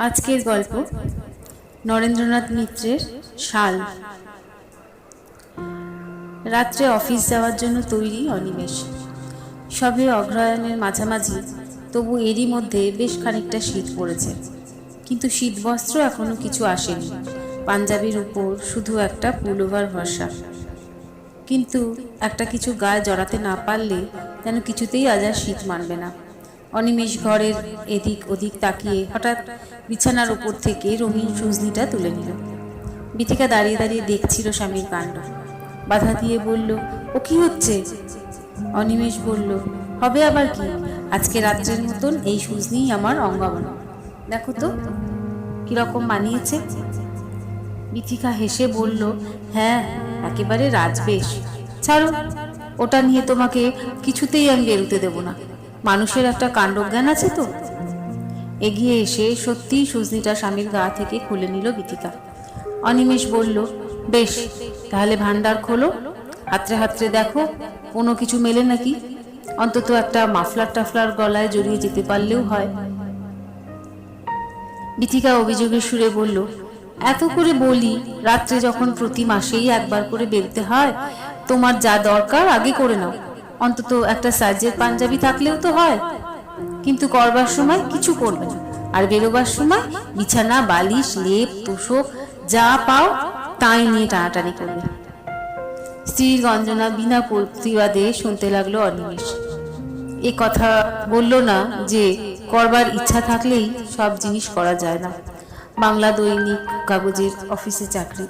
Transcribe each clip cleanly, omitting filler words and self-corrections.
আজকের গল্প নরেন্দ্রনাথ মিত্রের শাল। রাত্রে অফিস যাওয়ার জন্য তৈরি অনিমেষ। সবে অগ্রহায়ণের মাঝামাঝি, তবু এরই মধ্যে বেশ খানিকটা শীত পড়েছে, কিন্তু শীতবস্ত্র এখনো কিছু আসেনি। পাঞ্জাবির উপর শুধু একটা পুলোভার ভরসা, কিন্তু একটা কিছু গায়ে জড়াতে না পারলে যেন কিছুতেই আজ আর শীত মানবে না। অনিমেষ ঘরের এদিক ওদিক তাকিয়ে হঠাৎ বিছানার উপর থেকে রঙিন সুজনিটা তুলে নিল। বিথিকা দাঁড়িয়ে দাঁড়িয়ে দেখছিল স্বামীর কাণ্ড। বাধা দিয়ে বলল, ও কি হচ্ছে? অনিমেষ বলল, হবে আবার কি, আজকে রাত্রের মতন এই সুজনিই আমার অঙ্গবন, দেখো তো কিরকম মানিয়েছে। বিথিকা হেসে বলল, হ্যাঁ, একেবারে রাজবেশ। ছাড়ো, ওটা নিয়ে তোমাকে কিছুতেই আমি বেরোতে দেব না। মানুষের একটা কাণ্ডজ্ঞান আছে তো। এগিয়ে এসে সত্যিই সুজনিটা স্বামীর গা থেকে খুলে নিল বিথিকা। অনিমেষ বলল, বেশ, তাহলে ভান্ডার খোলো, হাতড়ে হাতড়ে দেখো কোনো কিছু মেলে নাকি। অন্তত একটা মাফলার টাফলার গলায় জড়িয়ে যেতে পারলেও হয়। বিথিকা অভিযোগের সুরে বলল, এত করে বলি, রাত্রে যখন প্রতি মাসেই একবার করে বেরোতে হয়, তোমার যা দরকার আগে করে নাও। অন্তত একটা সাইজের পাঞ্জাবি থাকলেও তো হয়। কিন্তু করবার সময় কিছু করবে না, আর বেরোবার সময় বিছানা, বালিশ, লেপ, তোষক যা পাও তাই নিয়ে টানাটানি করবে। স্ত্রীর গঞ্জনা বিনা প্রতিবাদে শুনতে লাগলো অনিমেষ। এ কথা বলল না যে করবার ইচ্ছা থাকলেই সব জিনিস করা যায় না। বাংলা দৈনিক কাগজের অফিসে চাকরি,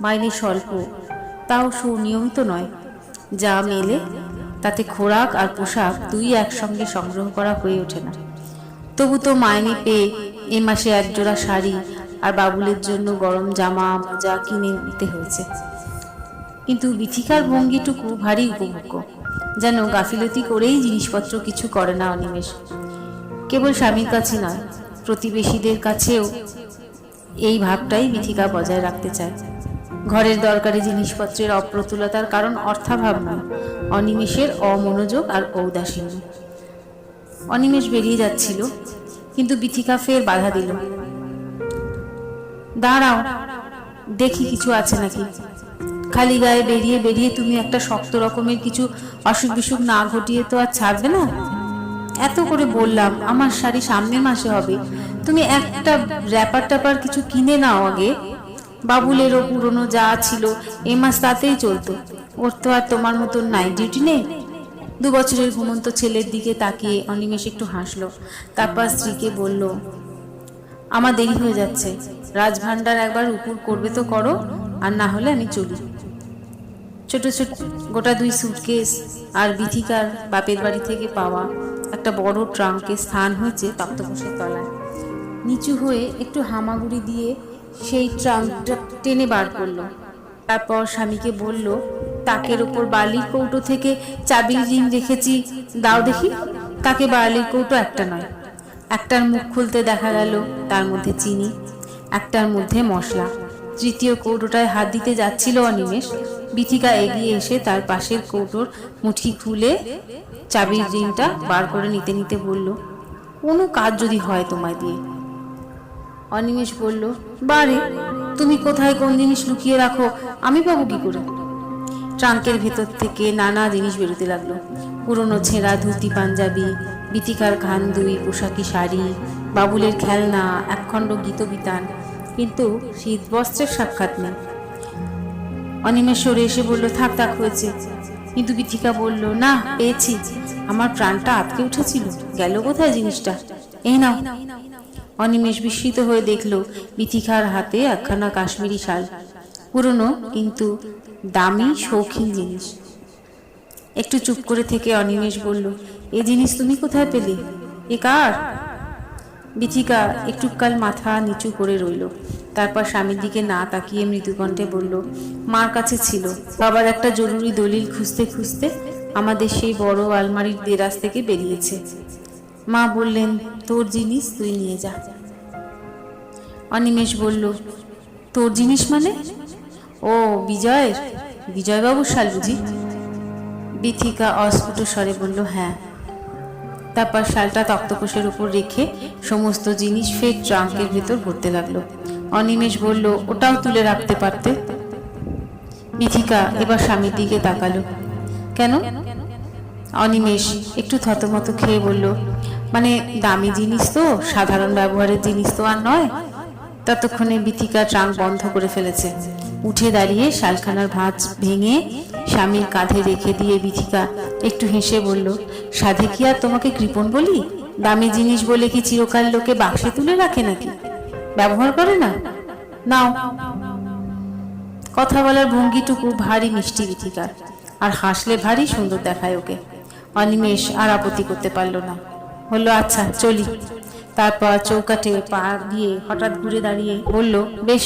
মাইনে স্বল্প, তাও সুনিয়মিত নয়। যা মেলে তাতে খোরাক আর পোশাক দুই একসঙ্গে সংগ্রহ করা হয়ে ওঠে না। তবু তো মাইনে পেয়ে এ মাসে একজোড়া শাড়ি আর বাবুলের জন্য গরম জামা মোজা কিনে নিতে হয়েছে। কিন্তু বিথিকার ভঙ্গিটুকু ভারী উপভোগ্য, যেন গাফিলতি করেই জিনিসপত্র কিছু করে না অনিমেষ। কেবল স্বামীর কাছে নয়, প্রতিবেশীদের কাছেও এই ভাবটাই বিথিকা বজায় রাখতে চায়। ঘরের দরকারি জিনিসপত্রের অপ্রতুলতার কারণ অর্থাভাব নয়, অনিমেষের অমনোযোগ আর ঔদাসীন্য। অনিমেষ বেরিয়ে যাচ্ছিল, কিন্তু বিথিকা ফের বাধা দিল। দাঁড়াও, দেখি কিছু আছে নাকি। খালি গায়ে বেরিয়ে বেরিয়ে তুমি একটা শক্ত রকমের কিছু অসুখ বিসুখ না ঘটিয়ে তো আর ছাড়বে না। এত করে বললাম আমার শাড়ি সামনের মাসে হবে, তুমি একটা র্যাপার ট্যাপার কিছু কিনে নাও আগে। বাবুলেরও পুরনো যা ছিল এ মাস তাতেই চলতো, ওর তো আর তোমার মতন নাইট ডিউটি নেই। 2 বছরের ঘুমন্ত ছেলের দিকে তাকিয়ে অনিমেষ একটু হাসলো, তারপর স্ত্রীকে বলল, আমার দেরি হয়ে যাচ্ছে, রাজভান্ডার একবার উপর করবে তো করো, আর না হলে আমি চলি। ছোট ছোট গোটা 2 সুটকেস আর বিথিকার বাপের বাড়ি থেকে পাওয়া একটা বড় ট্রাঙ্কে স্থান হয়েছে তক্তপোষের তলায়। নিচু হয়ে একটু হামাগুড়ি দিয়ে সেই ট্রাঙ্কটা টেনে বার করলো। তারপর স্বামীকে বলল, তাকের ওপর বালির কৌটো থেকে চাবির রিং রেখেছি, দাও দেখি। তাকে বালির কৌটো একটা নয়, একটার মুখ খুলতে দেখা গেল তার মধ্যে চিনি, একটার মধ্যে মশলা। তৃতীয় কৌটোটায় হাত দিতে যাচ্ছিল অনিমেষ, বিথিকা এগিয়ে এসে তার পাশের কৌটোর মুঠি খুলে চাবির রিংটা বার করে নিতে নিতে বলল, কোনো কাজ যদি হয় তোমায় দিয়ে। অনিমেষ বলল, বারে, তুমি কোথায় কোন জিনিস লুকিয়ে রাখো আমি পাবো কি করে? ট্রাঙ্কের ভেতর থেকে নানা জিনিস বেরোতে লাগলো। পুরনো ছেঁড়া ধুতি পাঞ্জাবি, বিথিকার খান 2 পোশাকি শাড়ি, বাবুলের খেলনা, একখণ্ড গীতবিতান, কিন্তু শীতবস্ত্রের সাক্ষাৎ নেই। অনিমেষ সরে এসে বলল, থাক থাক হয়েছে। কিন্তু বিথিকা বলল, না, পেয়েছি, আমার প্রাণটা আটকে উঠেছিল, গেল কোথায় জিনিসটা, এই নাও। অনিমেষ বিস্মিত হয়ে দেখল বিথিকার হাতে একখানা কাশ্মীরি শাল, পুরনো কিন্তু দামি শৌখিন জিনিস। একটু চুপ করে থেকে অনিমেষ বলল, এ জিনিস তুমি কোথায় পেলে, এ কার? বিথিকা একটুকাল মাথা নিচু করে রইল, তারপর স্বামীর দিকে না তাকিয়ে মৃদুকণ্ঠে বলল, মার কাছে ছিল, বাবার একটা জরুরি দলিল খুঁজতে খুঁজতে আমাদের সেই বড় আলমারির দেরাজ থেকে বেরিয়েছে। মা বললেন, তোর জিনিস তুই নিয়ে যা। অনিমেষ বলল, তোর জিনিস মানে? ও বিজয়ের, বিজয়বাবুর শাল বুঝি? বিথিকা অস্ফুট স্বরে বলল, হ্যাঁ। তারপর শালটা তক্তপোষের উপর রেখে সমস্ত জিনিস ফের ট্রাঙ্কের ভেতর ভরতে লাগলো। অনিমেষ বলল, ওটাও তুলে রাখতে পারতে। বিথিকা এবার স্বামীর দিকে তাকালো। কেন? অনিমেষ একটু থতমত খেয়ে বলল, মানে দামি জিনিস তো, সাধারণ ব্যবহারের জিনিস তো আর নয়। ততক্ষণে বিথিকা ট্রাঙ্ক বন্ধ করে ফেলেছে। উঠে দাঁড়িয়ে শালখানার ভাঁজ ভেঙে স্বামীর কাঁধে রেখে দিয়ে বিথিকা একটু হেসে বলল, সাধে কি আর তোমাকে কৃপণ বলি? দামি জিনিস বলে কি চিরকাল লোকে বাক্সে তুলে রাখে নাকি? ব্যবহার করে না? নাও। কথা বলার ভঙ্গিটুকু ভারী মিষ্টি বিথিকার, আর হাসলে ভারী সুন্দর দেখায় ওকে। অনিমেষ আর আপত্তি করতে পারল না, বলল, আচ্ছা চলি। তারপর চৌকাঠে পা দিয়ে হঠাৎ ঘুরে দাঁড়িয়ে বলল, বেশ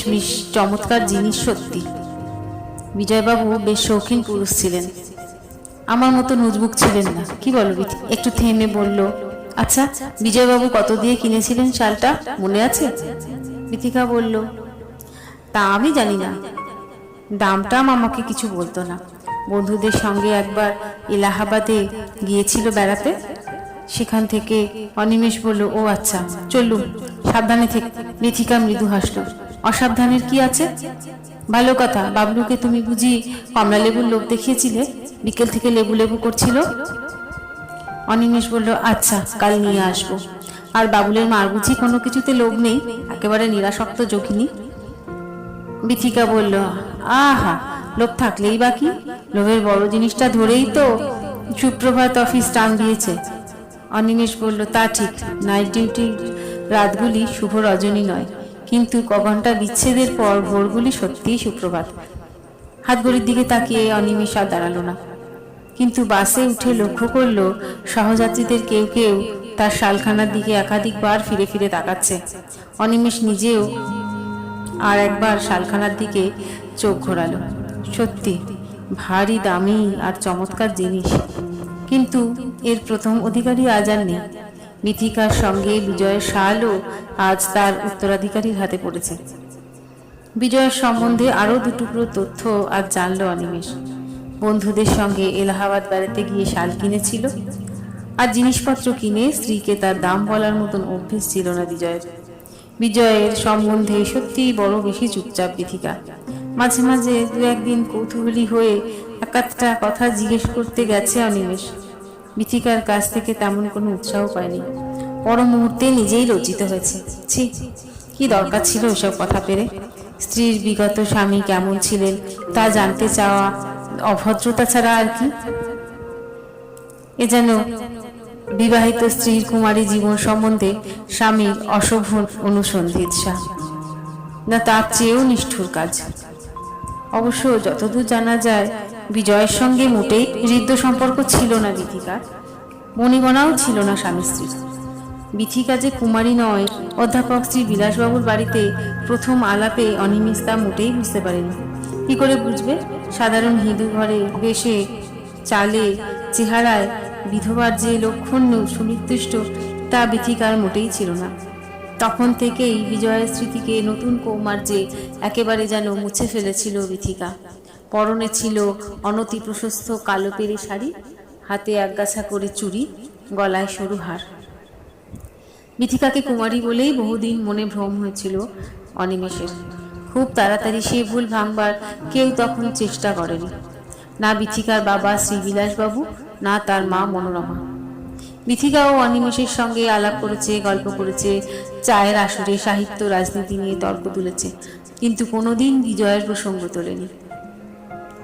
চমৎকার জিনিস সত্যি। বিজয়বাবু বেশ শৌখিন পুরুষ ছিলেন, আমার মতো নুজবুক ছিলেন না, কি বলো? একটু থেমে বলল, আচ্ছা বিজয়বাবু কত দিয়ে কিনেছিলেন শালটা, মনে আছে? বিথিকা বলল, তা আমি জানি না, দামটা আমাকে কিছু বলতো না। বন্ধুদের সঙ্গে একবার এলাহাবাদে গিয়েছিল বেড়াতে, সেখান থেকে। অনিমেষ বলল, ও আচ্ছা, চললুম, সাবধানে থেকে। বিথিকা মৃদু হাসল। অসাবধানের কি আছে? ভালো কথা, বাবলুকে তুমি বুঝি কমলা লেবুর লোভ দেখিয়েছিলে? বিকেল থেকে লেবু লেবু করছিল। অনিমেষ বলল, আচ্ছা কাল নিয়ে আসবো। আর বাবুলের মার বুঝি কোনো কিছুতে লোভ নেই, একেবারে নিরাসক্ত যোগিনী। বিথিকা বলল, আহা, লোভ থাকলেই বাকি, লোভের বড় জিনিসটা ধরেই তো সুপ্রভাত অফিস টান দিয়েছে। অনিমেষ বলল, তা ঠিক, নাইট ডিউটি রাতগুলি শুভ রজনী নয়, কিন্তু ক ঘন্টা বিচ্ছেদের পর ভোরগুলি সত্যিই সুপ্রভাত। হাতঘড়ির দিকে তাকিয়ে অনিমেষ আর দাঁড়ালো না, কিন্তু বাসে উঠে লক্ষ্য করল সহযাত্রীদের কেউ কেউ তার শালখানার দিকে একাধিকবার ফিরে ফিরে তাকাচ্ছে। অনিমেষ নিজেও আর একবার শালখানার দিকে চোখ ঘোরালো। সত্যি ভারী দামি আর চমৎকার জিনিস, কিন্তু এর প্রথম অধিকারী আজ আর নেই। বিথিকার সঙ্গে বিজয়ের শালও আজ তার উত্তরাধিকারীর হাতে পড়েছে। বিজয়ের সম্বন্ধে আরও দুটুকরো তথ্য আজ জানল অনিমেষ। বন্ধুদের সঙ্গে এলাহাবাদ বেড়াতে গিয়ে শাল কিনেছিল, আর জিনিসপত্র কিনে স্ত্রীকে তার দাম বলার মতন অভ্যেস ছিল না বিজয়ের। বিজয়ের সম্বন্ধে সত্যিই বড় বেশি চুপচাপ বিথিকা। মাঝে মাঝে দু একদিন কৌতূহলী হয়ে একটা কথা জিজ্ঞেস করতে গেছে অনিমেষ। বিথিকার কাছ থেকে তেমন কোনো উৎসাহ পায়নি। পর মুহূর্তে নিজেই লজ্জিত হয়েছে। ছি, কি দরকার ছিল এসব কথা পেরে? স্ত্রীর বিগত স্বামী কেমন ছিলেন তা জানতে চাওয়া অভদ্রতা ছাড়া আর কি? এ যেন বিবাহিত স্ত্রীর কুমারী জীবন সম্বন্ধে স্বামীর অশোভন অনুসন্ধিৎসা, না তার চেয়েও নিষ্ঠুর কাজ। অবশ্য যতদূর জানা যায় বিজয়ের সঙ্গে মোটেই হৃদ্য সম্পর্ক ছিল না বিথিকার, মণিগণাও ছিল না স্বামী স্ত্রীর। বিথিকা যে কুমারী নয়, অধ্যাপক শ্রী বিলাসবাবুর বাড়িতে প্রথম আলাপে অনিমেষ তা মোটেই বুঝতে পারেনি। কি করে বুঝবে? সাধারণ হিঁদু ঘরে বেশে চালে চেহারায় বিধবার যে লক্ষণ সুনির্দিষ্ট তা বিথিকার মোটেই ছিল না। তখন থেকেই বিজয়ের স্মৃতিকে নতুন কৌমার্যে একেবারে যেন মুছে ফেলেছিল বিথিকা। পরনে ছিল অনতি প্রশস্ত কালো পেরে শাড়ি, হাতে একগাছা করে চুড়ি, গলায় সরু হার। বিথিকাকে কুমারী বলেই বহুদিন মনে ভ্রম হয়েছিল অনিমেষের। খুব তাড়াতাড়ি সে ভুল ভাঙবার কেউ তখন চেষ্টা করেনি, না বিথিকার বাবা শ্রী বিলাসবাবু, না তার মা মনোরমা। বিথিকা ও অনিমেষের সঙ্গে আলাপ করেছে, গল্প করেছে, চায়ের আসরে সাহিত্য রাজনীতি নিয়ে তর্ক তুলেছে, কিন্তু কোনোদিন বিজয়ের প্রসঙ্গ তোলেনি।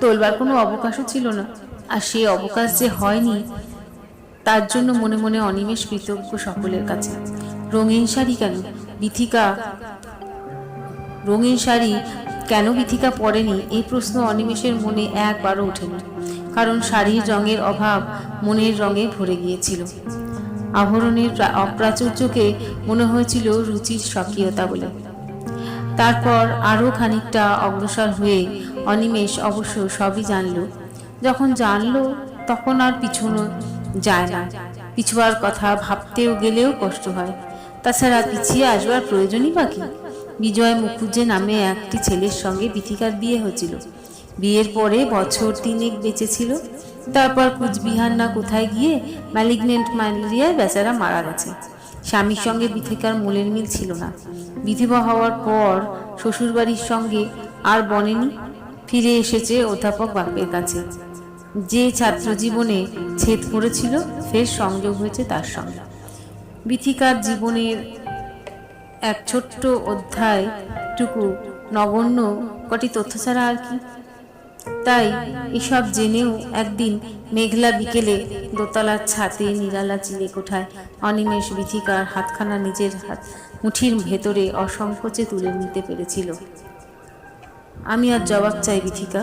তোলবার কোনো অবকাশও ছিল না, আর সে অবকাশ যে হয়নি তার জন্য মনে মনে অনিমেষ কৃতজ্ঞ সকলের কাছে। রঙিন শাড়ি কেন বিথিকা পরেনি এই প্রশ্ন অনিমেষের মনে একবারও ওঠেনি, কারণ শাড়ির রঙের অভাব মনের রঙে ভরে গিয়েছিল। আভরণের অপ্রাচুর্যকে মনে হয়েছিল রুচির স্বকীয়তা বলে। তারপর আরও খানিকটা অগ্রসর হয়ে অনিমেষ অবশ্য সবই জানল। যখন জানল তখন আর পিছনো যায় না, পিছুয়ার কথা ভাবতেও গেলেও কষ্ট হয়। তাছাড়া পিছিয়ে আসবার প্রয়োজনই বা কি? বিজয় মুখুজ্জে নামে একটি ছেলের সঙ্গে বিথিকার বিয়ে হয়েছিল। বিয়ের পরে বছর 3 বেঁচে ছিল। তারপর কুচবিহার না কোথায় গিয়ে ম্যালিগনেন্ট ম্যালেরিয়ায় বেচারা মারা গেছে। স্বামীর সঙ্গে বিথিকার মূলের মিল ছিল না। বিধবা হওয়ার পর শ্বশুরবাড়ির সঙ্গে আর বনেনি, ফিরে এসেছে অধ্যাপক বাপের কাছে। যে ছাত্র জীবনে ছেদ পড়েছিল ফের সংযোগ হয়েছে তার সঙ্গে। বিথিকার জীবনের এক ছোট্ট অধ্যায়টুকু নগণ্য কটি তথ্য ছাড়া আর কি। তাই এসব জেনেও একদিন মেঘলা বিকেলে দোতলার ছাদে নিরালা চিলে কোঠায় অনিমেষ বিথিকার হাতখানা নিজের মুঠির ভেতরে অসংকোচে তুলে নিতে পেরেছিল। আমি আর জবাব চাই বিথিকা।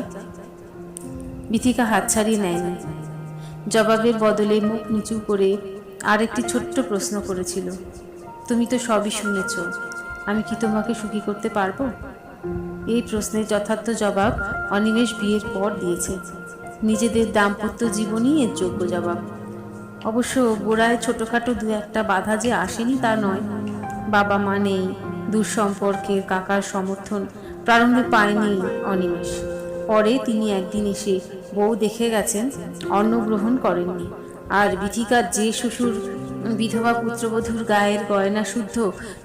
বিথিকা হাত ছাড়িয়ে নেয়নি। জবাবের বদলে মুখ নিচু করে আরেকটি ছোট্ট প্রশ্ন করেছিল, তুমি তো সবই শুনেছ, আমি কি তোমাকে সুখী করতে পারবো? এই প্রশ্নের যথার্থ জবাব অনিমেষ বিয়ের পর দিয়েছে। নিজেদের দাম্পত্য জীবনই এর যোগ্য জবাব। অবশ্য গোড়ায় ছোটখাটো দু একটা বাধা যে আসেনি তা নয়। বাবা মা নেই, দূর সম্পর্কের কাকার সমর্থন প্রারম্ভে পায়নি অনিমেষ। পরে তিনি একদিন এসে বউ দেখে গেছেন, অন্ন গ্রহণ করেননি। আর বিথিকার যে শ্বশুর বিধবা পুত্রবধূর গায়ের গয়না শুদ্ধ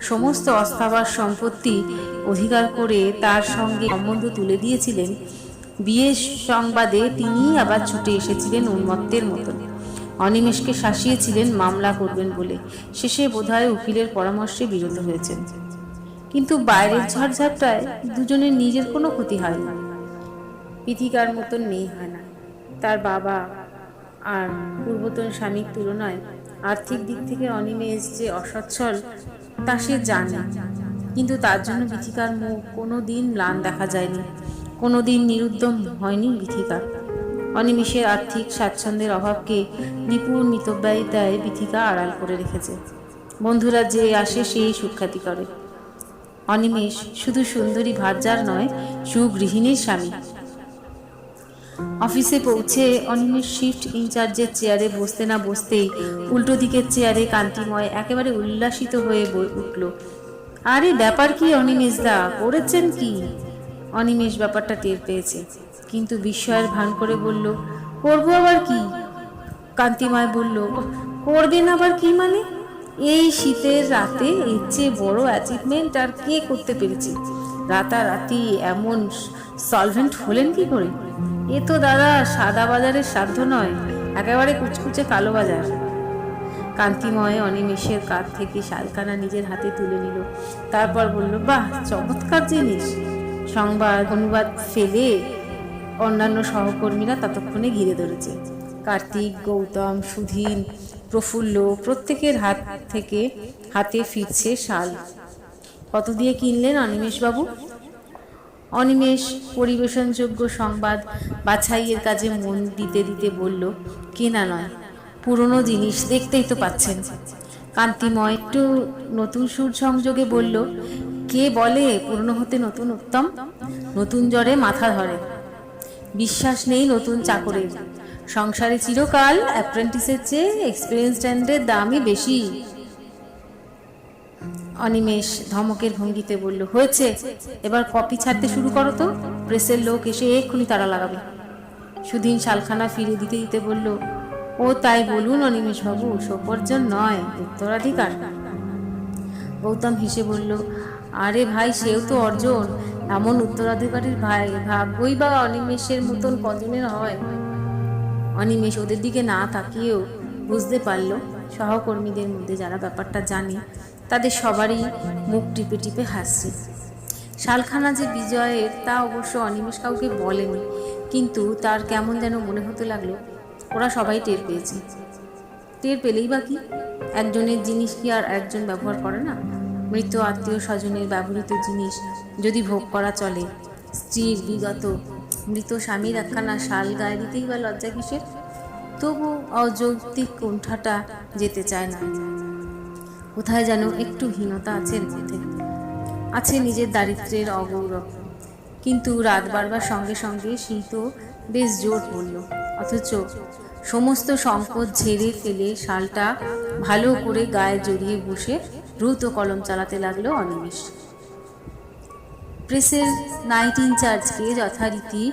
সমস্ত অস্থাবর সম্পত্তি অধিকার করে তার সঙ্গে সম্বন্ধ তুলে দিয়েছিলেন, বিয়ের সংবাদে তিনিই আবার ছুটে এসেছিলেন উন্মত্তের মতন। অনিমেষকে শাসিয়েছিলেন মামলা করবেন বলে। শেষে বোধহয় উকিলের পরামর্শে বিরত হয়েছেন। কিন্তু বাইরের ঝড়ঝাপটায় দুজনের নিজের কোনো ক্ষতি হয় না। বিথিকার মতন মেয়ে হয় না। তার বাবা আর পূর্বতন স্বামীর তুলনায় আর্থিক দিক থেকে অনিমেষ যে অসচ্ছল তা সে জানে। কিন্তু তার জন্য বিথিকার মুখ কোনো দিন ম্লান দেখা যায়নি, কোনো দিন নিরুদ্যম হয়নি বিথিকা। অনিমেষের আর্থিক স্বাচ্ছন্দ্যের অভাবকে নিপুণ মিতব্যয়িতায় বিথিকা আড়াল করে রেখেছে। বন্ধুরা যে আসে সেই সুখ্যাতি করে। অনিমেষ শুধু সুন্দরী ভার্যার নয়, সুগৃহিণীর স্বামী। অফিসে পৌঁছে অনিমেষ শিফট ইনচার্জের চেয়ারে বসতে না বসতেই উল্টো দিকের চেয়ারে কান্তিময় একেবারে উল্লাসিত হয়ে উঠল, আরে ব্যাপার কি অনিমেষ দা, করেছেন কি? অনিমেষ ব্যাপারটা টের পেয়েছে, কিন্তু বিস্ময়ের ভান করে বলল, করবো আবার কি? কান্তিময় বলল, করবেন আবার কি মানে? এই শীতের রাতে এর চেয়ে বড় অ্যাচিভমেন্ট আর কে করতে পেরেছে? রাতারাতি এমন সলভেন্ট হলেন কি করে? এ তো দাদা সাদা বাজারের সাধ্য নয়, একেবারে কুচকুচে কালো বাজার। কান্তিময় অনিমেষের কাছ থেকে শালখানা নিজের হাতে তুলে নিল, তারপর বলল, বাহ, চমৎকার জিনিস। সংবাদ অনুবাদ ফেলে অন্যান্য সহকর্মীরা ততক্ষণে ঘিরে ধরেছে। কার্তিক, গৌতম, সুধীন, প্রফুল্ল প্রত্যেকের হাতে ফিরছে শাল। কত দিয়ে কিনলেন অনিমেষবাবু? অনিমেষ পরিবেশনযোগ্য সংবাদ বাছাইয়ের কাজে মন দিতে দিতে বলল, কেনা নয়, পুরনো জিনিস, দেখতেই তো পাচ্ছেন। কান্তিময় একটু নতুন সুর সংযোগে বলল, কে বলে পুরনো হতে নতুন উত্তম? নতুন জ্বরে মাথা ধরে। বিশ্বাস নেই নতুন চাকরের। সংসারে চিরকাল অ্যাপ্রেন্টিসের চেয়ে এক্সপিরিয়েন্স স্ট্যান্ডের দামই বেশি। অনিমেষ ধমকের ভঙ্গিতে বলল, হয়েছে, এবার কপি ছাড়তে শুরু করো তো, প্রেসের লোক এসে এক্ষুনি তারা লাগাবে। সুদিন শালখানা ফিরে দিতে দিতে বলল, ও তাই বলুন অনিমেষবাবু, সৌপর্জন নয়, উত্তরাধিকার। গৌতম হেসে বলল, আরে ভাই, সেও তো অর্জন। এমন উত্তরাধিকারীর ভাগ্যই বা অনিমেষের মতন কজনের হয়? অনিমেষ ওদের দিকে না তাকিয়েও বুঝতে পারল, সহকর্মীদের মধ্যে যারা ব্যাপারটা জানে তাদের সবারই মুখ টিপে টিপে হাসছে। শালখানা যে বিজয়ের তা অবশ্য অনিমেষ কাউকে বলেনি, কিন্তু তার কেমন যেন মনে হতে লাগলো ওরা সবাই টের পেয়েছে। টের পেলেই বা কি, একজনের জিনিস কি আর একজন ব্যবহার করে না? মৃত আত্মীয় স্বজনের ব্যবহৃত জিনিস যদি ভোগ করা চলে, স্ত্রীর বিগত মৃত স্বামীর একখানা শাল গায়ে দিতেই বা লজ্জা কিসের? তবু অযৌক্তিক কুণ্ঠাটা যেতে চায় না। কোথায় যেন একটু হীনতা আছে মধ্যে, আছে নিজের দারিদ্র্যের অগৌরব। কিন্তু রাত বাড়বার সঙ্গে সঙ্গে শীত বেশ জোর পড়ল, অথচ সমস্ত সংকট ঝেড়ে ফেলে শালটা ভালো করে গায়ে জড়িয়ে বসে দ্রুত কলম চালাতে লাগলো অনিমেষ। প্রেসের নাইট ইনচার্জকে যথারীতি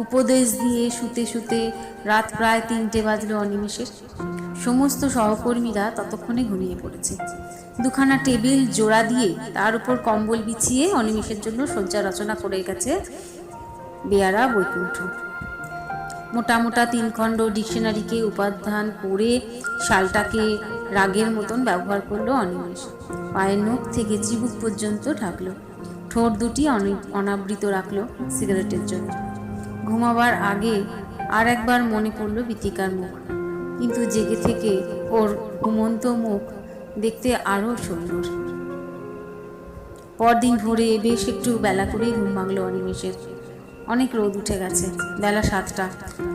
উপদেশ দিয়ে শুতে শুতে রাত প্রায় 3টে বাজলো অনিমেষের। সমস্ত সহকর্মীরা ততক্ষণে ঘুমিয়ে পড়েছে। দুখানা টেবিল জোড়া দিয়ে তার উপর কম্বল বিছিয়ে অনিমেষের জন্য শয্যা রচনা করে গেছে বেয়ারা বৈকুণ্ঠ। মোটা মোটা 3 খণ্ড ডিকশনারিকে উপাদান করে শালটাকে রাগের মতন ব্যবহার করলো অনিমেষ। পায়ের নখ থেকে চিবুক পর্যন্ত ঢাকলো, ঠোঁট দুটি অনাবৃত রাখলো সিগারেটের জন্য। ঘুমাবার আগে আর একবার মনে পড়ল বিথিকার মুখ, কিন্তু জেগে থেকে ওর ঘুমন্ত মুখ দেখতে আরো সুন্দর। পরদিন ভোরে বেশ একটু বেলা করেই ঘুম ভাঙলো অনিমেষের। অনেক রোদ উঠে গেছে, বেলা 7টা।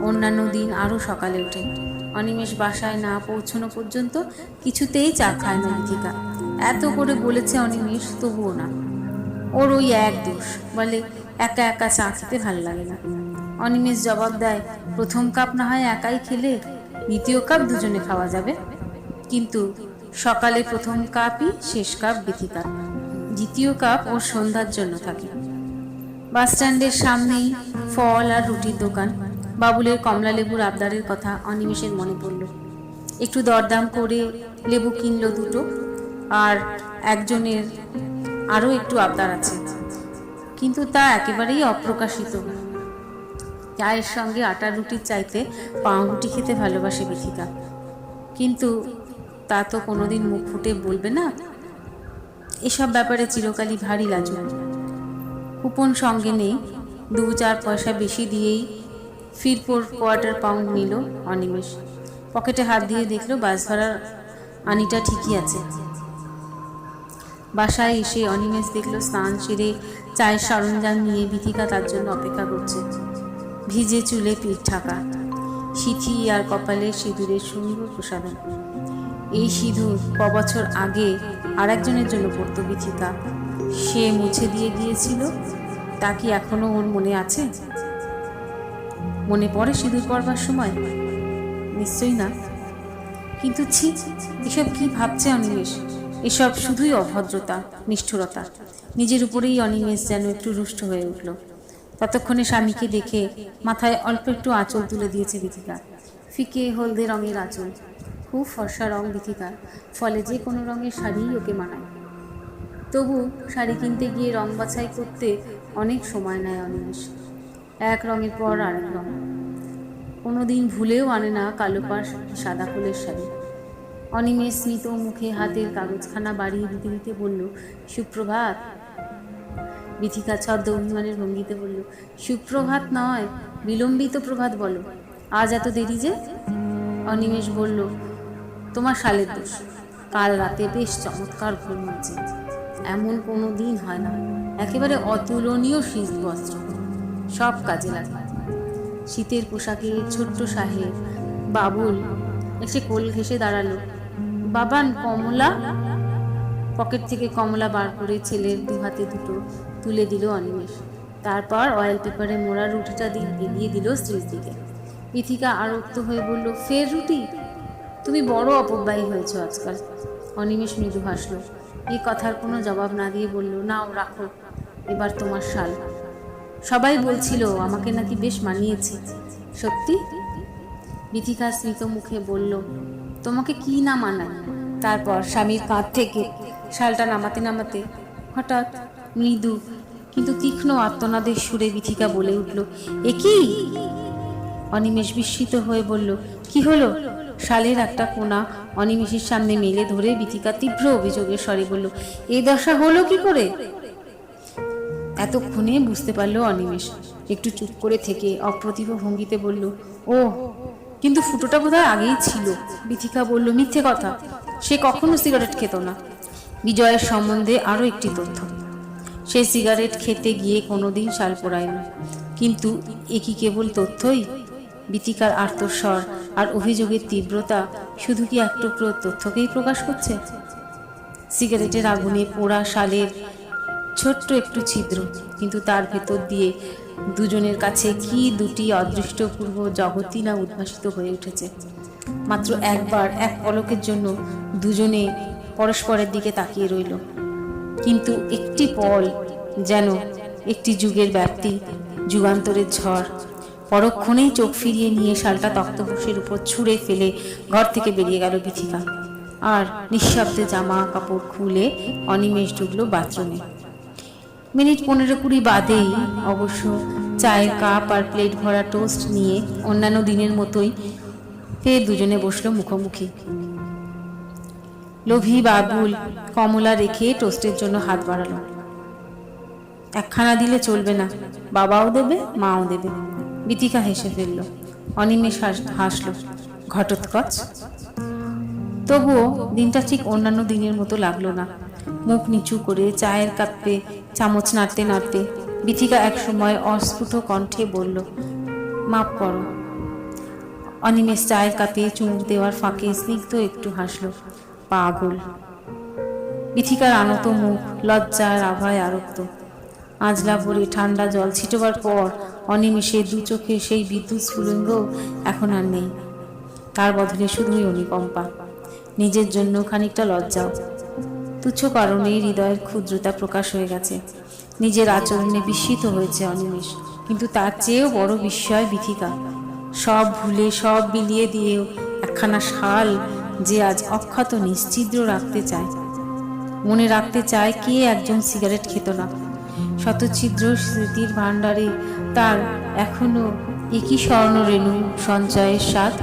অন্যান্য দিন আরও সকালে ওঠে। অনিমেষ বাসায় না পৌঁছানো পর্যন্ত কিছুতেই চা খায় না বিথিকা। এত করে বলেছে অনিমেষ, তবুও না। ওর ওই এক দোষ, বলে একা একা চা খেতে ভালো লাগে না। অনিমেষ জবাব দেয়, প্রথম কাপ না হয় একাই খেলে, দ্বিতীয় কাপ দুজনে খাওয়া যাবে। কিন্তু সকালে প্রথম কাপই শেষ কাপ বিথিকা, দ্বিতীয় কাপ ওর সন্ধ্যার জন্য থাকে। বাস স্ট্যান্ডের সামনেই ফল আর রুটির দোকান। বাবুলের কমলা লেবুর আবদারের কথা অনিমেষের মনে পড়ল। একটু দরদাম করে লেবু কিনলো 2টো, আর একজনের আরও একটু আবদার আছে, কিন্তু তা একেবারেই অপ্রকাশিত। চায়ের সঙ্গে আটার রুটির চাইতে পাউরুটি খেতে ভালোবাসে বিথিকা, কিন্তু তা তো কোনোদিন মুখ ফুটে বলবে না। এসব ব্যাপারে চিরকালই ভারী লাজুক। কুপন সঙ্গে নেই, 2-4 পয়সা বেশি দিয়েই ফিরপোর £1/4 নিল অনিমেষ। পকেটে হাত দিয়ে দেখলো বাস ভাড়ার আনিটা ঠিকই আছে। বাসায় এসে অনিমেষ দেখলো স্নান সেরে চায়ের সরঞ্জাম নিয়ে বিথিকা তার জন্য অপেক্ষা করছে। ভিজে চুলে পিঠ ঢাকা, সিঁথি আর কপালে সিঁদুরের সুন্দর প্রসাধন। এই সিঁদুর কবছর আগে আর একজনের জন্য পড়তো বিথিকা, সে মুছে দিয়ে গিয়েছিল। তা কি এখনো ওর মনে আছে? মনে পড়ে সিঁদুর পরবার সময়? নিশ্চয়ই না। কিন্তু ছি, এসব কি ভাবছে অনিমেষ? এসব শুধুই অভদ্রতা, নিষ্ঠুরতা। নিজের উপরেই অনিমেষ যেন একটু রুষ্ট হয়ে উঠল। ততক্ষণে স্বামীকে দেখে মাথায় অল্প একটু আঁচল তুলে দিয়েছে বিথিকা, ফিকে হলদে রঙের আঁচল। খুব ফর্সা রং বিথিকার, ফলে যে কোনো রঙের শাড়িই ওকে মানায়। তবু শাড়ি কিনতে গিয়ে রং বাছাই করতে অনেক সময় নেয় অনিমেষ। এক রঙের পর আরেক রঙ। কোনোদিন ভুলেও আনে না কালো পাড় সাদা ফুলের শাড়ি। অনিমেষ স্মিত মুখে হাতের কাগজখানা বাড়িয়ে দিতে দিতে বলল, সুপ্রভাত। বিথিকা ছদ্ম অভিমানের ভঙ্গিতে বলল, সুপ্রভাত নয়, বিলম্বিত প্রভাত বলো। আজ এত দেরি যে? অনিমেষ বলল, তোমার শালের দোষ। কাল রাতে বেশ চমৎকার ঘুম হয়েছে, এমন কোনো দিন হয় না। একেবারে অতুলনীয় শীত বস্ত্র, সব কাজে লাগে। শীতের পোশাকে ছোট্ট সাহেব বাবুল এসে কোল ঘেঁষে দাঁড়ালো। বাবান, কমলা। পকেট থেকে কমলা বার করে ছেলের 2 হাতে 2টো তুলে দিল অনিমেষ। তারপর অয়েল পেপারে মোড়া রুটিটা এগিয়ে দিল স্ত্রীর দিকে। বিথিকা আরক্ত হয়ে বলল, ফের রুটি? তুমি বড় অপব্যয়ী হয়েছ আজকাল। অনিমেষ মৃদু হাসল। এই কথার কোনো জবাব না দিয়ে বলল, নাও রাখো, এবার তোমার শাল। সবাই বলছিল আমাকে নাকি বেশ মানিয়েছে। সত্যি? বিথিকা স্মিত মুখে বলল, তোমাকে কি না মানায়? তারপর স্বামীর কাঁধ থেকে শালটা নামাতে নামাতে হঠাৎ মৃদু কিন্তু তীক্ষ্ণ আর্তনাদের সুরে বিথিকা বলে উঠল, এ কি? অনিমেষ বিস্মিত হয়ে বলল, কি হলো? শালের একটা কোণা অনিমেষের সামনে মেলে ধরে বিথিকা তীব্র অভিযোগের স্বরে বলল, এ দশা হলো কি করে? এতক্ষণে বুঝতে পারল অনিমেষ। একটু চুপ করে থেকে অপ্রতিভ ভঙ্গিতে বলল, ও, কিন্তু ফুটোটা বোধহয় আগেই ছিল। বিথিকা বলল, মিথ্যে কথা, সে কখনো সিগারেট খেত না। বিজয়ের সম্বন্ধে আরও একটি তথ্য, সে সিগারেট খেতে গিয়ে কোনোদিন শাল পোড়ায়নি। কিন্তু এ কি কেবল তথ্যই? বিথিকার আর্তস্বর আর অভিযোগের তীব্রতা শুধু কি এক টুকরো তথ্যকেই প্রকাশ করছে? সিগারেটের আগুনে পোড়া শালের ছোট্ট একটু ছিদ্র, কিন্তু তার ভেতর দিয়ে দুজনের কাছে কি দুটি অদৃষ্টপূর্ব জগতই না উদ্ভাসিত হয়ে উঠেছে। মাত্র একবার, এক পলকের জন্য দুজনে পরস্পরের দিকে তাকিয়ে রইল। কিন্তু একটি পল যেন একটি যুগের ব্যাপ্তি, যুগান্তরের ঝড়। পরক্ষণেই চোখ ফিরিয়ে নিয়ে শালটা তক্তপোষের উপর ছুঁড়ে ফেলে ঘর থেকে বেরিয়ে গেল বিথিকা। আর নিঃশব্দে জামা কাপড় খুলে অনিমেষ ঢুকলো বাথরুমে। মিনিট 15-20 বাদেই অবশ্য চায়ের কাপ আর প্লেট ভরা টোস্ট নিয়ে অন্যান্য দিনের মতোই ফের দুজনে বসলো মুখোমুখি। লোভী বাবুল কমলা রেখে টোস্টের জন্য হাত বাড়ালো। একখানা দিলে চলবে না, বাবাও দেবে মাও দেবে। বিথিকা হেসে ফেলল। অনিমেষ হাসলো। ঘটোৎকচ। তবুও দিনটা ঠিক অন্যান্য দিনের মতো লাগলো না। মুখ নিচু করে চায়ের কাপে চামচ নাড়তে নাড়তে বিথিকা এক সময় অস্ফুট কণ্ঠে বলল, মাপ করো। অনিমেষ চায়ের কাপে চুমুক দেওয়ার ফাঁকে স্নিগ্ধ একটু হাসল। পাগল। বিথিকার আনত মুখ লজ্জার আভায় আরক্ত। আঁজলা ভরে ঠান্ডা জল ছিটবার পর অনিমেষের দু চোখে সেই বিদ্যুৎ স্ফুলিঙ্গ এখন আর নেই। তার বদলে শুধুই অনুকম্পা, নিজের জন্য খানিকটা লজ্জাও। তুচ্ছ কারণেই হৃদয়ের ক্ষুদ্রতা প্রকাশ হয়ে গেছে। নিজের আচরণে বিস্মিত হয়েছে অনিমেষ, কিন্তু তার চেয়েও বড় বিস্ময় বিথিকা। সব ভুলে সব বিলিয়ে দিয়েও একখানা শাল যে আজ অক্ষত নিশ্চিদ্র রাখতে চায়। মনে রাখতে চায় কে একজন সিগারেট খেত না। শতছিদ্র স্মৃতির ভাণ্ডারে তার এখনো একই স্বর্ণরেণু সঞ্চয়ের স্বাদ।